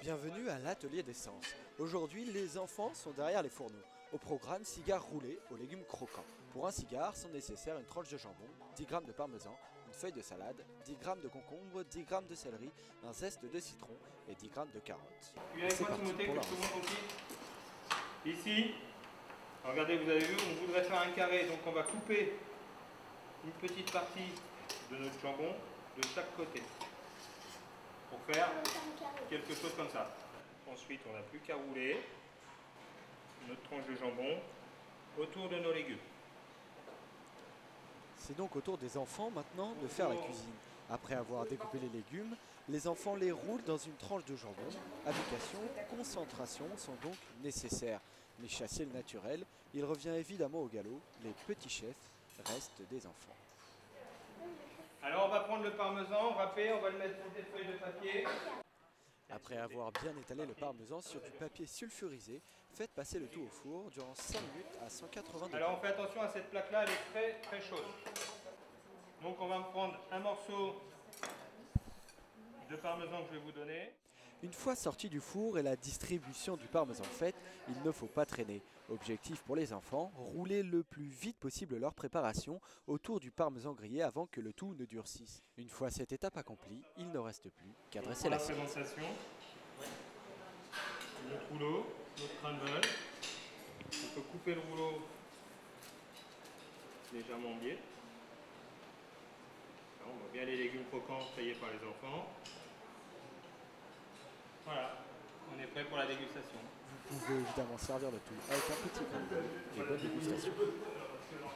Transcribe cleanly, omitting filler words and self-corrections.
Bienvenue à l'atelier des sens. Aujourd'hui, les enfants sont derrière les fourneaux. Au programme, cigares roulés aux légumes croquants. Pour un cigare, sont nécessaires une tranche de jambon, 10 g de parmesan, une feuille de salade, 10 g de concombre, 10 g de céleri, un zeste de citron et 10 g de carottes. C'est parti pour la recette. Ici, regardez, vous avez vu, on voudrait faire un carré, donc on va couper une petite partie de notre jambon de chaque côté pour faire quelque chose comme ça. Ensuite, on n'a plus qu'à rouler notre tranche de jambon autour de nos légumes. C'est donc au tour des enfants maintenant de faire la cuisine. Après avoir découpé les légumes, les enfants les roulent dans une tranche de jambon. Application, concentration sont donc nécessaires. Mais chasser le naturel, il revient évidemment au galop. Les petits chefs restent des enfants. Alors on va prendre le parmesan râpé, on va le mettre sur des feuilles de papier. Après avoir bien étalé le parmesan sur du papier sulfurisé, faites passer le tout au four durant 5 minutes à 180 degrés. Alors on fait attention à cette plaque là, elle est très très chaude. Donc on va me prendre un morceau de parmesan que je vais vous donner. Une fois sorti du four et la distribution du parmesan faite, il ne faut pas traîner. Objectif pour les enfants, rouler le plus vite possible leur préparation autour du parmesan grillé avant que le tout ne durcisse. Une fois cette étape accomplie, il ne reste plus qu'à dresser l'assiette. Présentation. Notre rouleau, notre crumble. On peut couper le rouleau légèrement biais. On voit bien les légumes croquants taillés par les enfants. Voilà, on est prêt pour la dégustation. Vous pouvez évidemment servir le tout avec un petit crumble et bonne dégustation.